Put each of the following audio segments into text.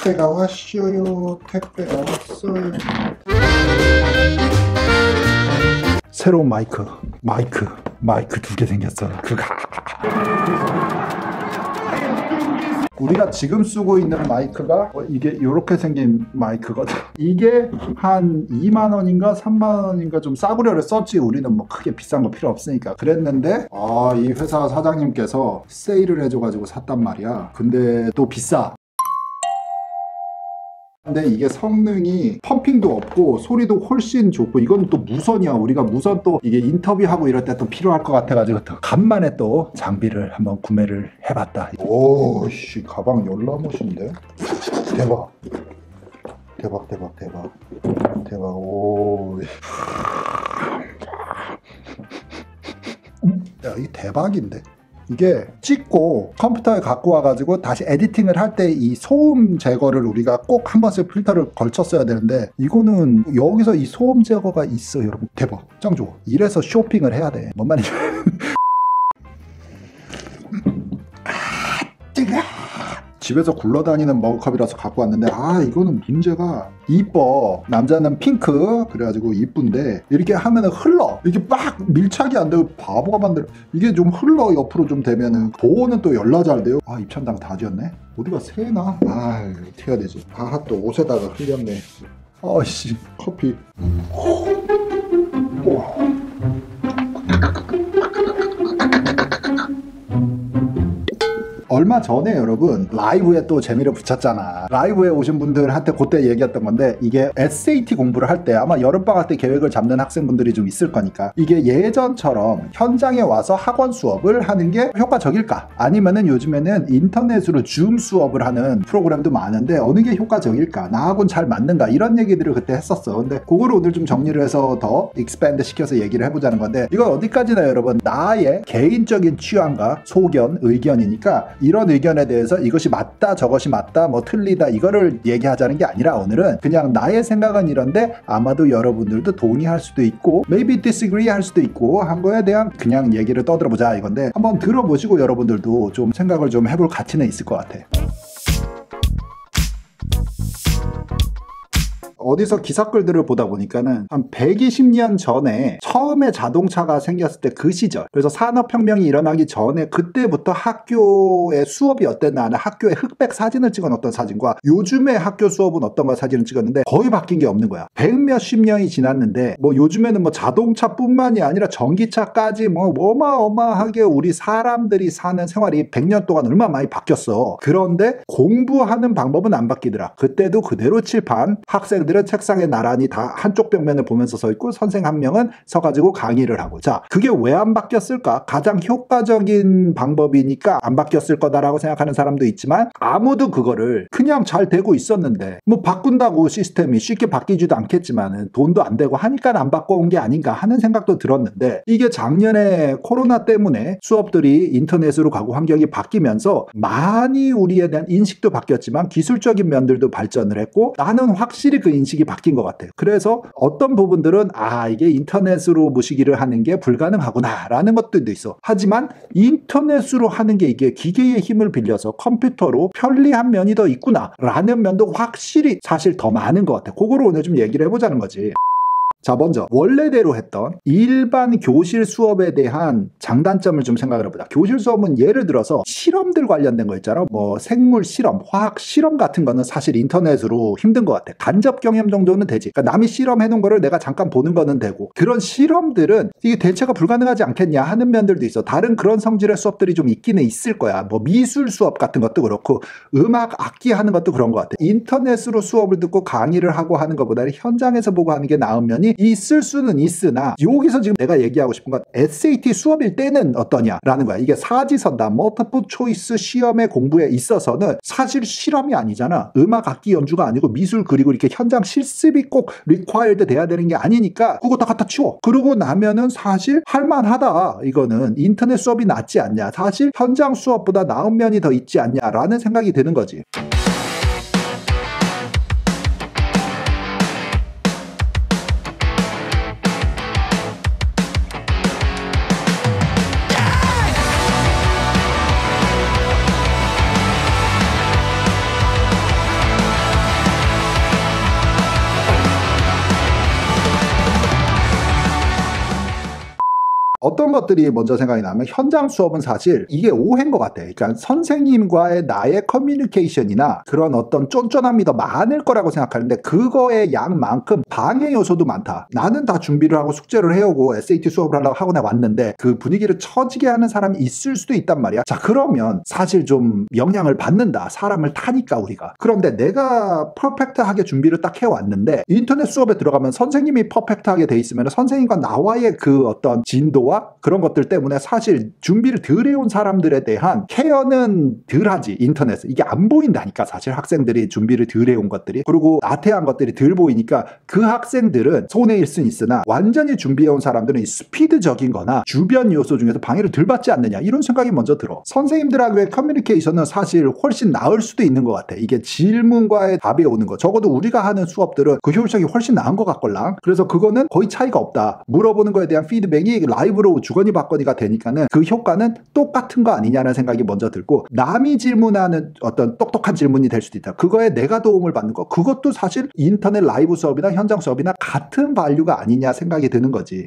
택배가 왔어요. 택배가 왔어요. 새로운 마이크 2개 생겼어. 우리가 지금 쓰고 있는 마이크가 이게 이렇게 생긴 마이크거든. 이게 한 2만원인가 3만원인가 좀 싸구려를 썼지. 우리는 뭐 크게 비싼 거 필요 없으니까 그랬는데 이 회사 사장님께서 세일을 해줘가지고 샀단 말이야. 근데 또 비싸. 근데 이게 성능이 펌핑도 없고 소리도 훨씬 좋고 이건 또 무선이야. 우리가 무선 또 이게 인터뷰하고 이럴 때 또 필요할 것 같아가지고 또 간만에 또 장비를 한번 구매를 해봤다. 오씨 가방 열나 멋인데? 대박. 오. 야, 이 대박인데? 이게 찍고 컴퓨터에 갖고 와가지고 다시 에디팅을 할 때 이 소음 제거를 우리가 꼭 한 번씩 필터를 걸쳤어야 되는데 이거는 여기서 이 소음 제거가 있어. 여러분 대박 짱 좋아. 이래서 쇼핑을 해야 돼. 뭔 말이지? 집에서 굴러다니는 머그컵이라서 갖고 왔는데 이거는 문제가 이뻐. 남자는 핑크 그래가지고 이쁜데 이렇게 하면은 흘러. 이게 막 밀착이 안 되고 바보가 만들어. 이게 좀 흘러. 옆으로 좀 되면은 보호는 또 열나 잘 돼요. 입천장 다 지었네. 어디가 새나? 어떻게 해야 되지? 또 옷에다가 흘렸네. 아씨 커피. 얼마 전에 여러분 라이브에 또 재미를 붙였잖아. 라이브에 오신 분들한테 그때 얘기했던 건데 이게 SAT 공부를 할 때 아마 여름방학 때 계획을 잡는 학생분들이 좀 있을 거니까 이게 예전처럼 현장에 와서 학원 수업을 하는 게 효과적일까? 아니면은 요즘에는 인터넷으로 줌 수업을 하는 프로그램도 많은데 어느 게 효과적일까? 나하고는 잘 맞는가? 이런 얘기들을 그때 했었어. 근데 그거를 오늘 좀 정리를 해서 더 익스팬드 시켜서 얘기를 해보자는 건데 이건 어디까지나 여러분 나의 개인적인 취향과 소견, 의견이니까 이런 의견에 대해서 이것이 맞다 저것이 맞다 뭐 틀리다 이거를 얘기하자는 게 아니라 오늘은 그냥 나의 생각은 이런데 아마도 여러분들도 동의할 수도 있고 maybe disagree 할 수도 있고 한 거에 대한 그냥 얘기를 떠들어보자 이건데 한번 들어보시고 여러분들도 좀 생각을 좀 해볼 가치는 있을 것 같아. 어디서 기사글들을 보다 보니까는 한 120년 전에 처음에 자동차가 생겼을 때 그 시절, 그래서 산업혁명이 일어나기 전에 그때부터 학교의 수업이 어땠나 하는 학교의 흑백 사진을 찍어놓던 사진과 요즘의 학교 수업은 어떤가 사진을 찍었는데 거의 바뀐 게 없는 거야. 100몇십 년이 지났는데 뭐 요즘에는 뭐 자동차뿐만이 아니라 전기차까지 뭐 어마어마하게 우리 사람들이 사는 생활이 100년 동안 얼마나 많이 바뀌었어. 그런데 공부하는 방법은 안 바뀌더라. 그때도 그대로 칠판, 학생들은 책상에 나란히 다 한쪽 벽면을 보면서 서 있고 선생 한 명은 서가지고 강의를 하고. 자, 그게 왜 안 바뀌었을까? 가장 효과적인 방법이니까 안 바뀌었을 거다라고 생각하는 사람도 있지만 아무도 그거를 그냥 잘 되고 있었는데 뭐 바꾼다고 시스템이 쉽게 바뀌지도 않겠지만 돈도 안 되고 하니까 안 바꿔온 게 아닌가 하는 생각도 들었는데 이게 작년에 코로나 때문에 수업들이 인터넷으로 가고 환경이 바뀌면서 많이 우리에 대한 인식도 바뀌었지만 기술적인 면들도 발전을 했고 나는 확실히 그 인식이 바뀐 것 같아요. 그래서 어떤 부분들은 이게 인터넷으로 모시기를 하는 게 불가능하구나 라는 것들도 있어. 하지만 인터넷으로 하는 게 이게 기계의 힘을 빌려서 컴퓨터로 편리한 면이 더 있구나 라는 면도 확실히 사실 더 많은 것 같아. 그거를 오늘 좀 얘기를 해보자는 거지. 자, 먼저 원래대로 했던 일반 교실 수업에 대한 장단점을 좀 생각을 해보자. 교실 수업은 예를 들어서 실험들 관련된 거 있잖아. 뭐 생물 실험, 화학 실험 같은 거는 사실 인터넷으로 힘든 것 같아. 간접 경험 정도는 되지. 그러니까 남이 실험해 놓은 거를 내가 잠깐 보는 거는 되고 그런 실험들은 이게 대체가 불가능하지 않겠냐 하는 면들도 있어. 다른 그런 성질의 수업들이 좀 있기는 있을 거야. 뭐 미술 수업 같은 것도 그렇고 음악 악기 하는 것도 그런 것 같아. 인터넷으로 수업을 듣고 강의를 하고 하는 것보다는 현장에서 보고 하는 게 나은 면이 있을 수는 있으나 여기서 지금 내가 얘기하고 싶은 건 SAT 수업일 때는 어떠냐라는 거야. 이게 사지선다 멀티플 초이스 시험의 공부에 있어서는 사실 실험이 아니잖아. 음악 악기 연주가 아니고 미술 그리고 이렇게 현장 실습이 꼭 required 돼야 되는 게 아니니까 그거 다 갖다 치워. 그러고 나면은 사실 할만하다. 이거는 인터넷 수업이 낫지 않냐. 사실 현장 수업보다 나은 면이 더 있지 않냐라는 생각이 드는 거지. 것들이 먼저 생각이 나면 현장 수업은 사실 이게 오해인 것 같아. 그러니까 선생님과의 나의 커뮤니케이션이나 그런 어떤 쫀쫀함이 더 많을 거라고 생각하는데 그거의 양만큼 방해 요소도 많다. 나는 다 준비를 하고 숙제를 해오고 SAT 수업을 하려고 학원에 왔는데 그 분위기를 처지게 하는 사람이 있을 수도 있단 말이야. 자, 그러면 사실 좀 영향을 받는다. 사람을 타니까 우리가. 그런데 내가 퍼펙트하게 준비를 딱 해왔는데 인터넷 수업에 들어가면 선생님이 퍼펙트하게 돼 있으면 선생님과 나와의 그 어떤 진도와 그런 것들 때문에 사실 준비를 덜 해온 사람들에 대한 케어는 덜 하지. 인터넷에 이게 안 보인다니까 사실 학생들이 준비를 덜 해온 것들이. 그리고 나태한 것들이 덜 보이니까 그 학생들은 손해일 수는 있으나 완전히 준비해온 사람들은 이 스피드적인 거나 주변 요소 중에서 방해를 덜 받지 않느냐 이런 생각이 먼저 들어. 선생님들하고의 커뮤니케이션은 사실 훨씬 나을 수도 있는 것 같아. 이게 질문과의 답이 오는 거. 적어도 우리가 하는 수업들은 그 효율성이 훨씬 나은 것 같걸랑. 그래서 그거는 거의 차이가 없다. 물어보는 거에 대한 피드백이 라이브로 주거니 받거니가 되니까는 그 효과는 똑같은 거 아니냐는 생각이 먼저 들고, 남이 질문하는 어떤 똑똑한 질문이 될 수도 있다. 그거에 내가 도움을 받는 거, 그것도 사실 인터넷 라이브 수업이나 현장 수업이나 같은 밸류가 아니냐 생각이 드는 거지.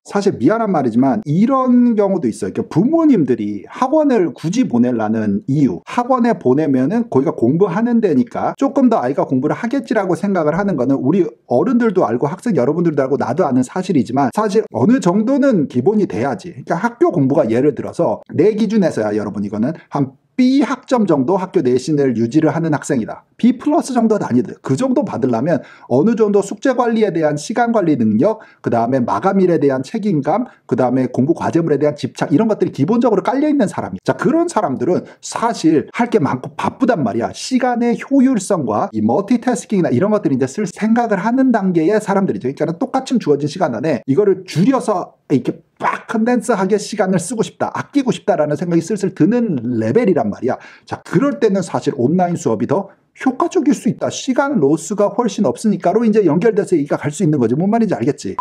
사실 미안한 말이지만 이런 경우도 있어요. 그러니까 부모님들이 학원을 굳이 보내려는 이유, 학원에 보내면은 거기가 공부하는 데니까 조금 더 아이가 공부를 하겠지라고 생각을 하는 거는 우리 어른들도 알고 학생 여러분들도 알고 나도 아는 사실이지만, 사실 어느 정도는 기본이 돼야지. 그러니까 학교 공부가 예를 들어서 내 기준에서야 여러분 이거는 한 B 학점 정도 학교 내신을 유지를 하는 학생이다. B 플러스 정도는 아니들. 그 정도 받으려면 어느 정도 숙제 관리에 대한 시간 관리 능력, 그 다음에 마감일에 대한 책임감, 그 다음에 공부 과제물에 대한 집착, 이런 것들이 기본적으로 깔려있는 사람이. 자, 그런 사람들은 사실 할 게 많고 바쁘단 말이야. 시간의 효율성과 이 멀티태스킹이나 이런 것들이 이제 쓸 생각을 하는 단계의 사람들이죠. 그러니까 똑같이 주어진 시간 안에 이거를 줄여서 이렇게 빡 컨덴스하게 시간을 쓰고 싶다, 아끼고 싶다라는 생각이 슬슬 드는 레벨이란 말이야. 자, 그럴 때는 사실 온라인 수업이 더 효과적일 수 있다. 시간 로스가 훨씬 없으니까로 이제 연결돼서 얘기가 갈 수 있는 거지. 뭔 말인지 알겠지?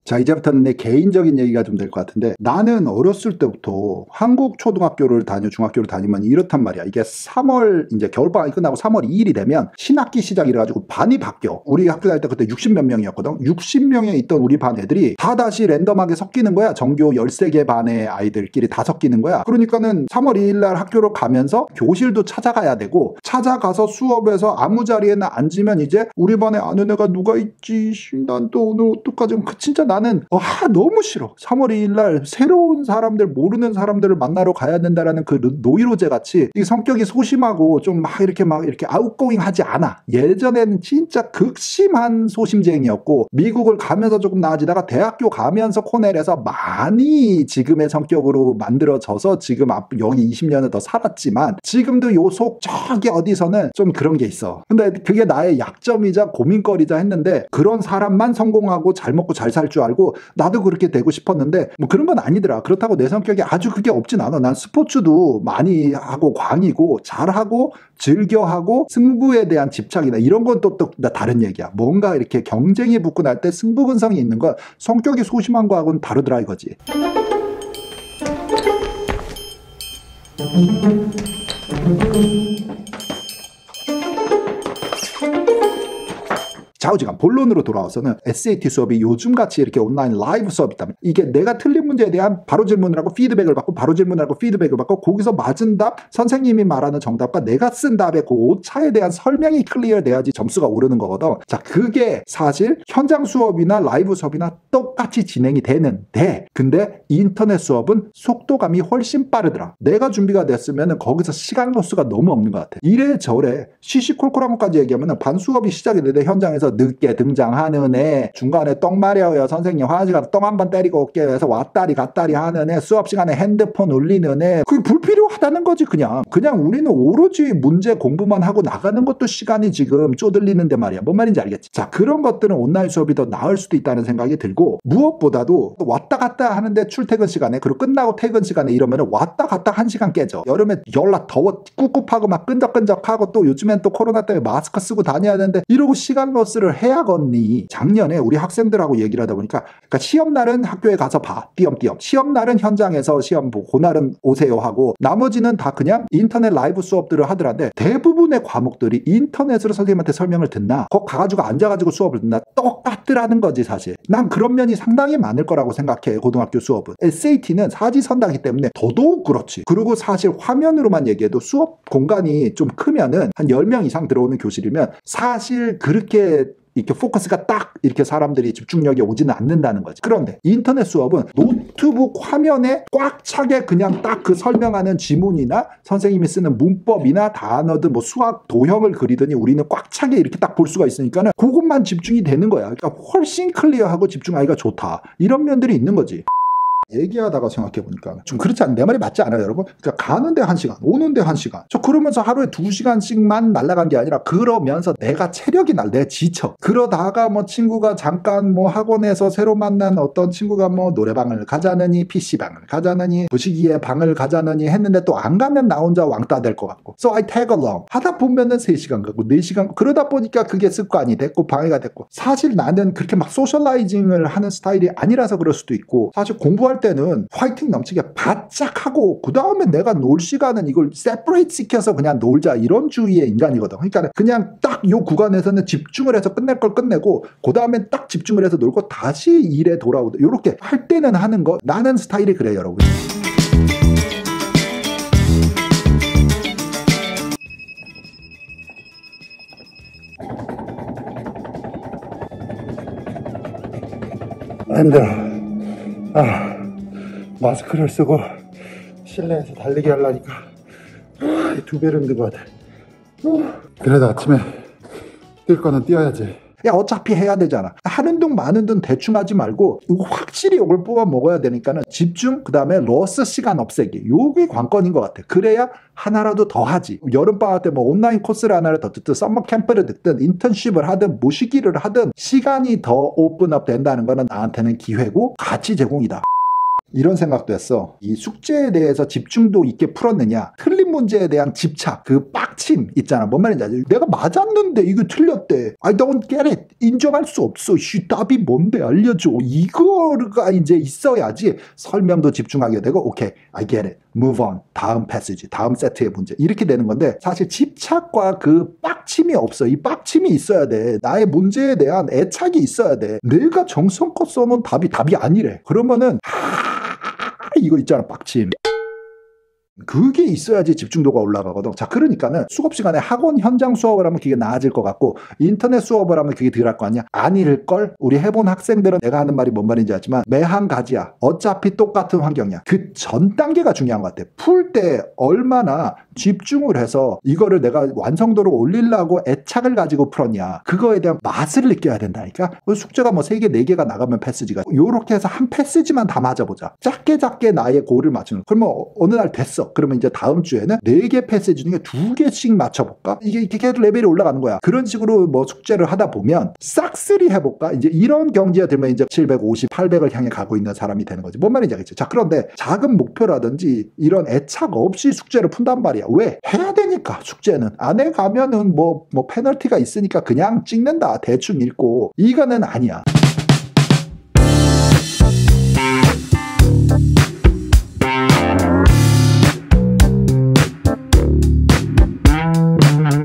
자, 이제부터는 내 개인적인 얘기가 좀 될 것 같은데, 나는 어렸을 때부터 한국 초등학교를 중학교를 다니면 이렇단 말이야. 이게 3월 이제 겨울방학이 끝나고 3월 2일이 되면 신학기 시작이라 가지고 반이 바뀌어. 우리 학교 다닐 때 그때 60몇 명이었거든. 60명에 있던 우리 반 애들이 다 다시 랜덤하게 섞이는 거야. 전교 13개 반의 아이들끼리 다 섞이는 거야. 그러니까는 3월 2일 날 학교로 가면서 교실도 찾아가야 되고, 찾아가서 수업에서 아무 자리에나 앉으면 이제 우리 반에 아는 애가 누가 있지? 난 또 오늘 어떡하지? 진짜 나는 너무 싫어. 3월 2일 날 새로운 사람들, 모르는 사람들을 만나러 가야 된다라는 그 노이로제 같이 이 성격이 소심하고 좀 막 이렇게 아웃고잉하지 않아. 예전에는 진짜 극심한 소심쟁이였고, 미국을 가면서 조금 나아지다가 대학교 가면서 코넬에서 많이 지금의 성격으로 만들어져서 지금 여기 20년을 더 살았지만, 지금도 요 속 저기 어디서는 좀 그런 게 있어. 근데 그게 나의 약점이자 고민거리자 했는데, 그런 사람만 성공하고 잘 먹고 잘 살 줄 알고 나도 그렇게 되고 싶었는데 뭐 그런 건 아니더라. 그렇다고 내 성격이 아주 그게 없진 않아. 난 스포츠도 많이 하고 광이고 잘하고 즐겨하고 승부에 대한 집착이나 이런 건 또 다른 얘기야. 뭔가 이렇게 경쟁이 붙고 날 때 승부근성이 있는 건 성격이 소심한 거하고는 다르더라 이거지. 좌우지간 본론으로 돌아와서는 SAT 수업이 요즘같이 이렇게 온라인 라이브 수업이 있다면, 이게 내가 틀린 문제에 대한 바로 질문을 하고 피드백을 받고, 바로 질문을 하고 피드백을 받고, 거기서 맞은 답, 선생님이 말하는 정답과 내가 쓴 답의 그 오차에 대한 설명이 클리어 돼야지 점수가 오르는 거거든. 자, 그게 사실 현장 수업이나 라이브 수업이나 똑같이 진행이 되는데, 근데 인터넷 수업은 속도감이 훨씬 빠르더라. 내가 준비가 됐으면 거기서 시간 로스가 너무 없는 것 같아. 이래저래 시시콜콜한 것까지 얘기하면 반 수업이 시작이 되는데 현장에서 늦게 등장하는 애, 중간에 똥 마려워요 선생님 화장실 가서 똥 한번 때리고 올게요 해서 왔다리 갔다리 하는 애, 수업 시간에 핸드폰 울리는 애, 그게 불필요하다는 거지. 그냥 우리는 오로지 문제 공부만 하고 나가는 것도 시간이 지금 쪼들리는데 말이야. 뭔 말인지 알겠지? 자, 그런 것들은 온라인 수업이 더 나을 수도 있다는 생각이 들고, 무엇보다도 왔다 갔다 하는데 출퇴근 시간에, 그리고 끝나고 퇴근 시간에 이러면 왔다 갔다 1시간 깨져. 여름에 열나 더워 꿉꿉하고 막 끈적끈적하고, 또 요즘엔 또 코로나 때문에 마스크 쓰고 다녀야 되는데 이러고 시간 로스를 포커스를 해야겠니? 작년에 우리 학생들하고 얘기를 하다 보니까 그러니까 시험날은 학교에 가서 봐. 띄엄띄엄. 시험날은 현장에서 시험 보고 그날은 오세요 하고 나머지는 다 그냥 인터넷 라이브 수업들을 하더라는데 대부분의 과목들이 인터넷으로 선생님한테 설명을 듣나 거기 가가지고 앉아가지고 수업을 듣나 똑같더라는 거지 사실. 난 그런 면이 상당히 많을 거라고 생각해. 고등학교 수업은. SAT는 사지선다기 때문에 더더욱 그렇지. 그리고 사실 화면으로만 얘기해도 수업 공간이 좀 크면은 한 10명 이상 들어오는 교실이면 사실 그렇게 이렇게 포커스가 딱 이렇게 사람들이 집중력이 오지는 않는다는 거지. 그런데 인터넷 수업은 노트북 화면에 꽉 차게 그냥 딱 그 설명하는 지문이나 선생님이 쓰는 문법이나 단어든 뭐 수학 도형을 그리더니 우리는 꽉 차게 이렇게 딱 볼 수가 있으니까는 그것만 집중이 되는 거야. 그러니까 훨씬 클리어하고 집중하기가 좋다. 이런 면들이 있는 거지. 얘기하다가 생각해보니까 좀 그렇지 않아. 내 말이 맞지 않아요 여러분? 그러니까 가는데 1시간 오는데 1시간 저 그러면서 하루에 2시간씩만 날아간 게 아니라 그러면서 내가 체력이 내가 지쳐. 그러다가 뭐 친구가 잠깐 뭐 학원에서 새로 만난 어떤 친구가 뭐 노래방을 가자느니 PC방을 가자느니 부시기에 방을 가자느니 했는데 또 안 가면 나 혼자 왕따 될 것 같고 So I tag along 하다 보면은 3시간 가고 4시간 그러다 보니까 그게 습관이 됐고 방해가 됐고 사실 나는 그렇게 막 소셜라이징을 하는 스타일이 아니라서 그럴 수도 있고 사실 공부할 때는 화이팅 넘치게 바짝 하고 그 다음에 내가 놀 시간은 이걸 세퍼레이트 시켜서 그냥 놀자 이런 주의의 인간이거든. 그러니까 그냥 딱 요 구간에서는 집중을 해서 끝낼 걸 끝내고 그 다음에 딱 집중을 해서 놀고 다시 일에 돌아오고 이렇게 할 때는 하는 거. 나는 스타일이 그래요 여러분. 힘들어. 마스크를 쓰고 실내에서 달리기 하려니까 2배로 힘든 것 같아. 그래도 아침에 뛸 거는 뛰어야지. 야 어차피 해야 되잖아. 하는 둥 마는 둥 대충 하지 말고 확실히 이걸 뽑아 먹어야 되니까는 집중 그 다음에 로스 시간 없애기 요게 관건인 것 같아. 그래야 하나라도 더 하지. 여름방학 때 뭐 온라인 코스를 하나를 더 듣든 서머 캠프를 듣든 인턴십을 하든 모시기를 하든 시간이 더 오픈업 된다는 거는 나한테는 기회고 가치 제공이다. 이런 생각도 했어. 이 숙제에 대해서 집중도 있게 풀었느냐 틀린 문제에 대한 집착 그 빡침 있잖아. 뭔 말인지 알지? 내가 맞았는데 이거 틀렸대. I don't get it. 인정할 수 없어. 답이 뭔데 알려줘. 이거가 이제 있어야지 설명도 집중하게 되고 오케이 I get it. Move on. 다음 패시지 다음 세트의 문제 이렇게 되는 건데 사실 집착과 그 빡침이 없어. 이 빡침이 있어야 돼. 나의 문제에 대한 애착이 있어야 돼. 내가 정성껏 써놓은 답이 아니래. 그러면은 이거 있잖아 빡침. 그게 있어야지 집중도가 올라가거든. 자, 그러니까는 수업 시간에 학원 현장 수업을 하면 그게 나아질 것 같고 인터넷 수업을 하면 그게 덜 할 거 아니야? 아닐걸? 우리 해본 학생들은 내가 하는 말이 뭔 말인지 알지만 매 한 가지야. 어차피 똑같은 환경이야. 그 전 단계가 중요한 것 같아. 풀 때 얼마나 집중을 해서 이거를 내가 완성도를 올리려고 애착을 가지고 풀었냐. 그거에 대한 맛을 느껴야 된다니까. 숙제가 뭐 3개, 4개가 나가면 패스지가 요렇게 해서 한 패스지만 다 맞아보자. 작게 나의 골을 맞추는. 그러면 어느 날 됐어. 그러면 이제 다음 주에는 4개 패스지 중에 2개씩 맞춰볼까? 이게 계속 레벨이 올라가는 거야. 그런 식으로 뭐 숙제를 하다 보면 싹쓸이 해볼까? 이제 이런 경지가 되면 이제 750, 800을 향해 가고 있는 사람이 되는 거지. 뭔 말인지 알겠지? 자, 그런데 작은 목표라든지 이런 애착 없이 숙제를 푼단 말이야. 왜? 해야 되니까 숙제는. 안 해 가면은 뭐 페널티가 있으니까 그냥 찍는다. 대충 읽고. 이거는 아니야.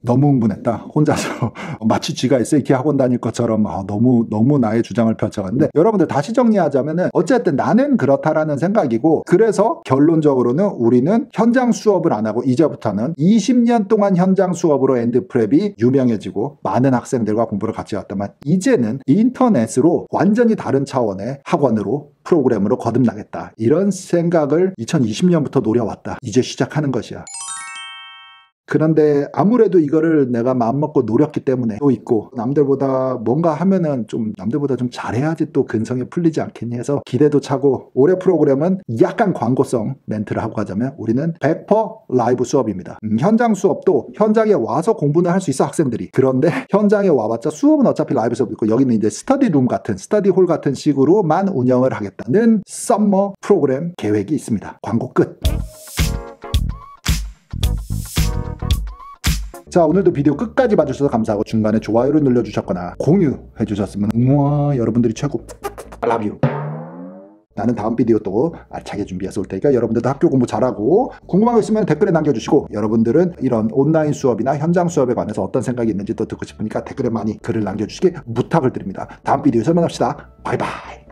너무 흥분했다. 혼자서 마치 쥐가 SAT 학원 다닐 것처럼 너무 나의 주장을 펼쳐갔는데 여러분들 다시 정리하자면은 어쨌든 나는 그렇다라는 생각이고 그래서 결론적으로는 우리는 현장 수업을 안 하고 이제부터는 20년 동안 현장 수업으로 엔드프랩이 유명해지고 많은 학생들과 공부를 같이 했다만 이제는 인터넷으로 완전히 다른 차원의 학원으로 프로그램으로 거듭나겠다. 이런 생각을 2020년부터 노려왔다. 이제 시작하는 것이야. 그런데 아무래도 이거를 내가 마음먹고 노렸기 때문에 또 있고 남들보다 뭔가 하면은 좀 남들보다 좀 잘해야지 또 근성이 풀리지 않겠니 해서 기대도 차고 올해 프로그램은 약간 광고성 멘트를 하고 가자면 우리는 100% 라이브 수업입니다. 현장 수업도 현장에 와서 공부는 할 수 있어 학생들이. 그런데 현장에 와봤자 수업은 어차피 라이브 수업이 있고 여기는 이제 스터디룸 같은 스터디홀 같은 식으로만 운영을 하겠다는 썸머 프로그램 계획이 있습니다. 광고 끝. 자, 오늘도 비디오 끝까지 봐주셔서 감사하고 중간에 좋아요를 눌러주셨거나 공유해 주셨으면 우와 여러분들이 최고. I love you. 나는 다음 비디오 또 알차게 준비해서 올 테니까 여러분들도 학교 공부 잘하고 궁금한 거 있으면 댓글에 남겨주시고 여러분들은 이런 온라인 수업이나 현장 수업에 관해서 어떤 생각이 있는지 또 듣고 싶으니까 댓글에 많이 글을 남겨주시기 부탁을 드립니다. 다음 비디오에서 만납시다. 바이바이.